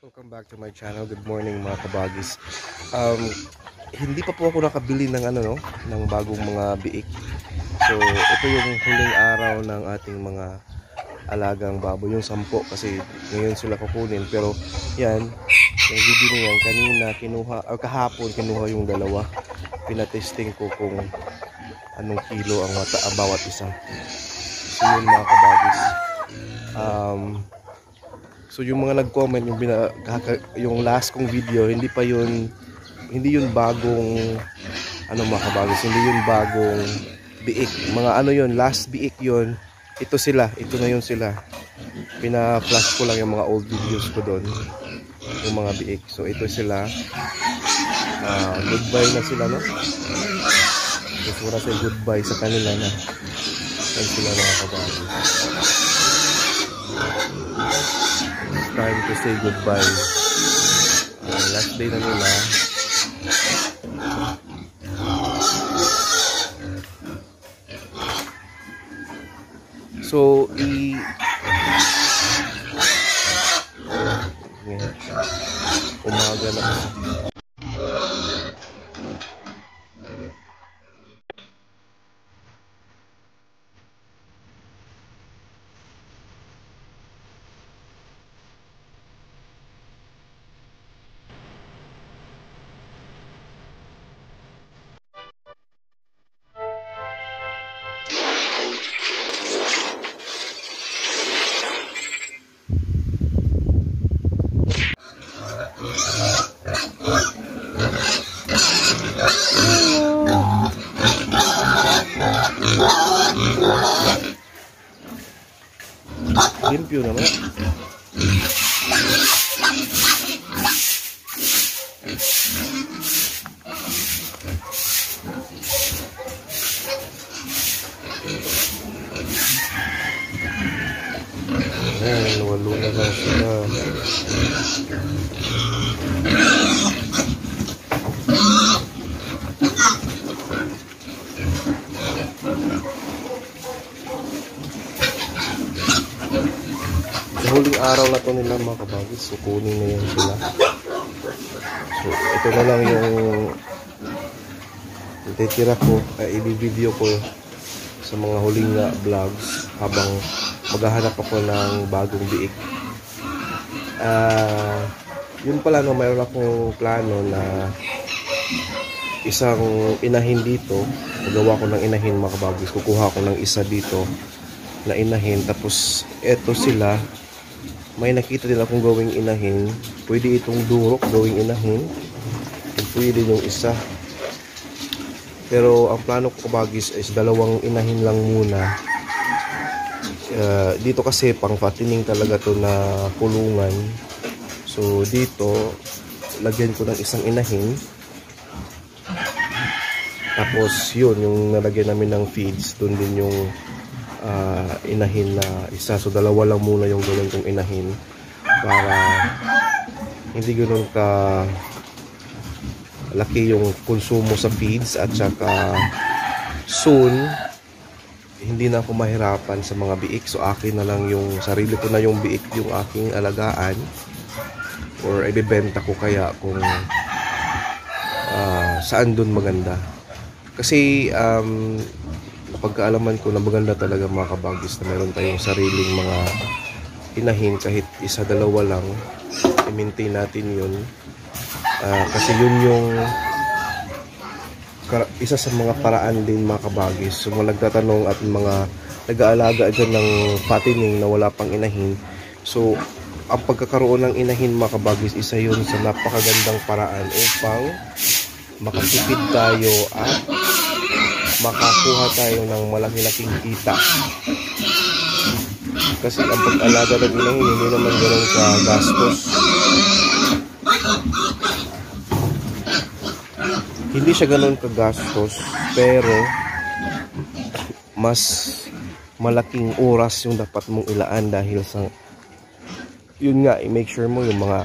Welcome back to my channel. Good morning mga kabagis. Hindi pa po ako nakabili ng ng bagong mga biik. So ito yung huling araw ng ating mga alagang baboy, yung 10 kasi ngayon sila kukunin. Pero yan, yung video na yan kanina kinuha, o kahapon kinuha yung dalawa. Pinatesting ko kung anong kilo ang bawat isa. So yun mga kabagis. So yung mga nag-comment yung last kong video, hindi yun bagong mga kabagis, hindi yun bagong biik. Mga last biik yun. Ito na yun sila. Pina-flash ko lang yung mga old videos ko doon. Yung mga biik. So ito sila. Goodbye na sila, no? Gusto ko na say goodbye sa kanila na. Yan sila mga kabagis. Time to say goodbye. Last day na nila. So umaga na. Limpyo naman. Ayan, walo na lang sila. Huling araw na to nila mga kabagis, so kunin na yan sila. So ito na lang yung titira ko, i-video ko sa mga huling vlogs habang maghahanap ako ng bagong biik. Yun pala, no, mayroon akong plano na isang inahin dito. Magawa ko ng inahin mga kabagis, kukuha ko ng isa dito na inahin, tapos eto sila. May nakita din akong gawing inahin. Pwede itong durok gawing inahin. Pwede yung isa. Pero ang plano ko kabagis is dalawang inahin lang muna. Dito kasi pang fattening talaga to na kulungan. So dito lagyan ko ng isang inahin. Tapos yun, yung nalagyan namin ng feeds, doon din yung inahin na isa. So dalawa lang muna yung gawin kong inahin para hindi ganoon ka laki yung konsumo sa feeds, at saka soon hindi na ako mahirapan sa mga biik. So akin na lang yung sarili ko na yung biik, yung aking alagaan, or ibebenta ko kaya kung saan dun maganda. Kasi pagkaalaman ko na maganda talaga mga kabagis na meron tayong sariling mga inahin, kahit isa dalawa lang, i-maintain natin yun. Kasi yun yung isa sa mga paraan din mga kabagis. So mga nagtatanong at mga nag-aalaga dyan ng fattening na wala pang inahin, so ang pagkakaroon ng inahin mga kabagis, isa yun sa napakagandang paraan upang makatipid tayo at makakuha tayo ng malaki-laking kita. Kasi ang pag-alaga ng inahin hindi naman ganoon ka gastos. Hindi siya ganoon ka gastos, pero mas malaking oras yung dapat mong ilaan dahil sa yun nga, i-make sure mo yung mga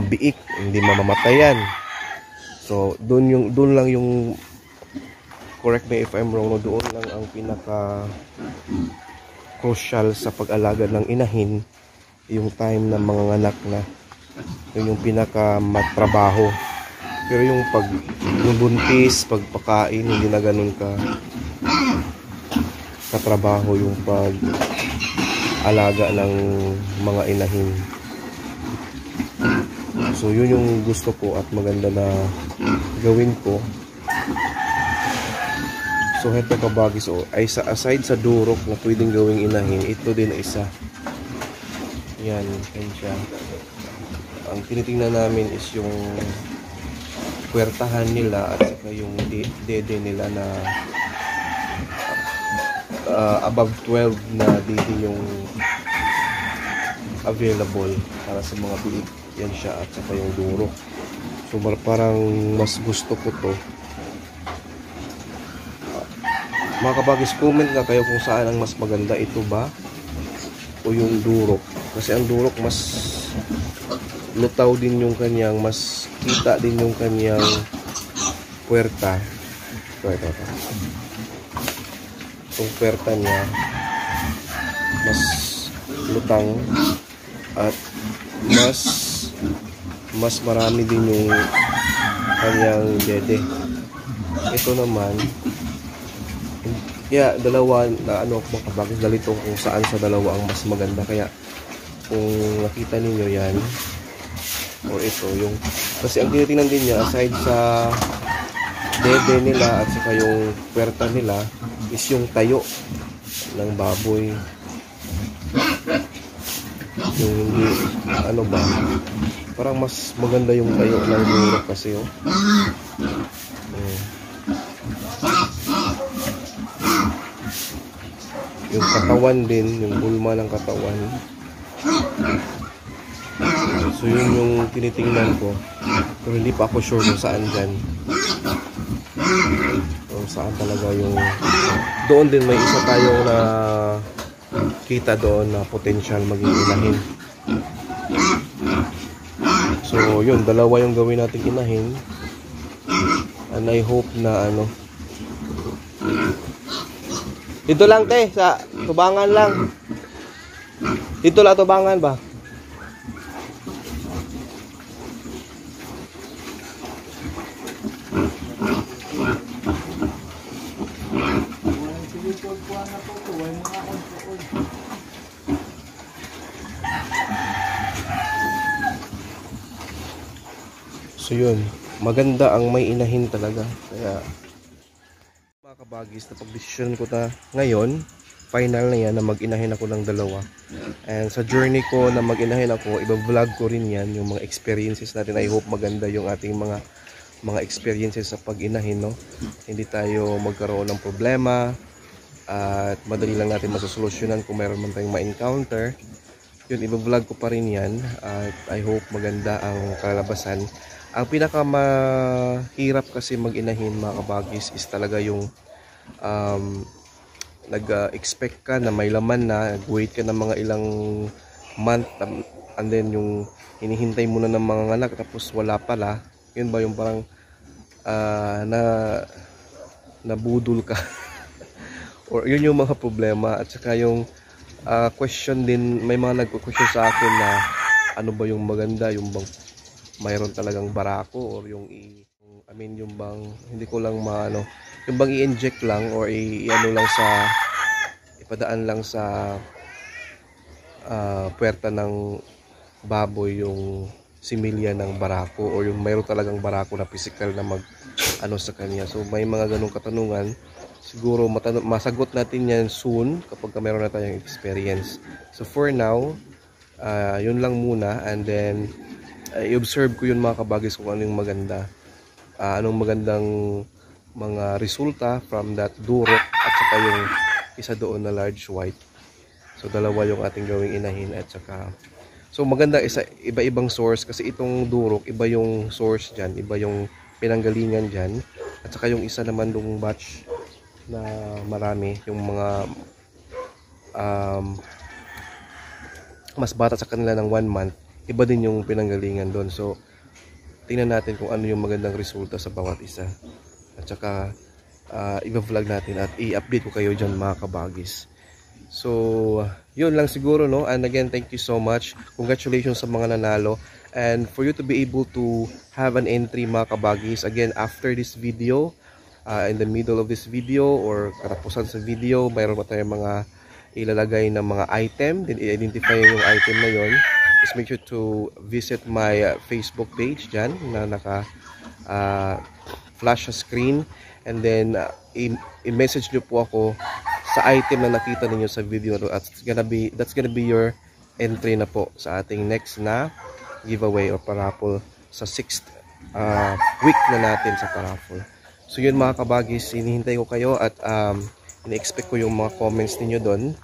biik hindi mamamatayan. So doon lang yung, correct me if I'm wrong, no, doon lang ang pinaka crucial sa pag-alaga ng inahin yung time ng mga anak na. Yun yung pinaka matrabaho. Pero yung pag buntis, pagpakain, hindi na ganun katrabaho yung pag alaga ng mga inahin. So yun yung gusto ko at maganda na gawin ko. So heto kabagis, ay aside sa durok na pwedeng gawing inahin, ito din isa. Yan, yan siya. Ang tinitingnan namin is yung puwertahan nila at saka yung dede nila na above 12 na dede yung available para sa mga biik. Yan siya at saka yung durok. So parang mas gusto ko to. Mga kabagis, comment nga kayo kung saan ang mas maganda, ito ba o yung durok. Kasi ang durok mas lutaw din yung kanyang, mas kita din yung kanyang puwerta. Ito. Itong puwerta niya mas lutang at mas marami din yung kanyang dede. Ito naman, kaya dalawa na mga kabagis, dalito kung saan sa dalawa ang mas maganda. Kaya kung nakita ninyo yan, or ito yung, kasi ang tinitingnan din niya aside sa dede nila at saka yung puwerta nila is yung tayo ng baboy. Yung hindi parang mas maganda yung tayo ng durok kasi yung katawan din, yung bulma ng katawan. So yun yung tinitingnan ko. Pero hindi pa ako sure kung saan dyan. Kung saan talaga yung... Doon din may isa tayong na kita doon na potential maging inahin. So yun, dalawa yung gawin natin inahin. And I hope na dito lang sa tubangan lang. Dito lang tubangan ba? So yun, maganda ang may inahin talaga. Kaya mga kabagis, na pag-desisyon ko na ngayon, final na yan na mag-inahin ako ng dalawa. And sa journey ko na mag-inahin ako, iba-vlog ko rin yan, yung mga experiences natin. I hope maganda yung ating mga experiences sa pag-inahin, no? Hindi tayo magkaroon ng problema at madali lang natin masosolusyonan kung mayroon man tayong ma-encounter. Yun, iba-vlog ko pa rin yan at I hope maganda ang kalabasan. Ang pinakamahirap kasi mag-inahin, mga kabagis, is talaga yung nag-expect ka na may laman na, wait ka ng mga ilang month, and then yung hinihintay mo na ng mga anak tapos wala pala. Yun ba yung parang nabudol ka? Or yun yung mga problema. At saka yung question din, may mga nagko-question sa akin na ano ba yung maganda, yung bang mayroon talagang barako or yung yung bang hindi ko lang yung bang i-inject lang or lang sa ipadaan lang sa puwerta ng baboy yung similya ng barako or yung mayroon talagang barako na physical na sa kanya. So may mga ganung katanungan, siguro masagot natin yan soon kapag mayroon na tayong experience. So for now, yun lang muna, and then i-observe ko yun, mga kabagis, kung ano yung maganda, anong magandang mga resulta from that durok at saka yung isa doon na large white. So dalawa yung ating gawing inahin at saka so maganda iba-ibang source kasi itong durok iba yung source dyan, iba yung pinanggalingan dyan, at saka yung isa naman dong batch na marami, yung mga mas bata sa kanila ng 1 month, iba din yung pinanggalingan doon. So tingnan natin kung ano yung magandang resulta sa bawat isa, at saka i-vlog natin at i-update ko kayo dyan, mga kabagis. So yun lang siguro, no? And again, thank you so much. Congratulations sa mga nanalo. And for you to be able to have an entry mga kabagis, again, after this video, in the middle of this video or katapusan sa video, mayroon pa tayong mga ilalagay ng mga item, then i-identify yung item na yon. Just make sure to visit my Facebook page dyan na naka flash sa screen, and then i-message nyo po ako sa item na nakita ninyo sa video. That's gonna be your entry na po sa ating next na giveaway or paraffle sa 6th week na natin sa paraffle. So yun mga kabagis, hinihintay ko kayo at ina-expect ko yung mga comments ninyo doon.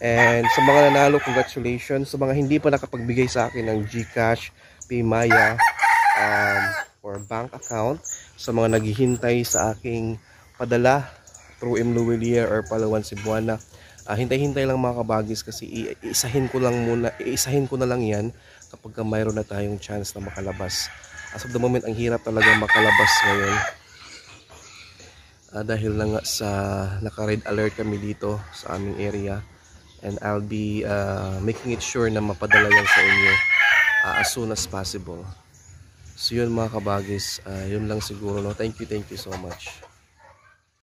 And sa mga nanalo, congratulations. Sa mga hindi pa nakapagbigay sa akin ng GCash, Paymaya, or bank account, sa mga naghihintay sa aking padala through Imluwilier or Palawan, Cebuana, hintay-hintay lang mga kabagis, kasi iisahin ko na lang yan kapag mayroon na tayong chance na makalabas. As of the moment, ang hirap talaga makalabas ngayon. Dahil na nga sa naka-red alert kami dito sa aming area. And I'll be making it sure na mapadala yan sa inyo as soon as possible. So yun mga kabagis, yun lang siguro, no? Thank you so much.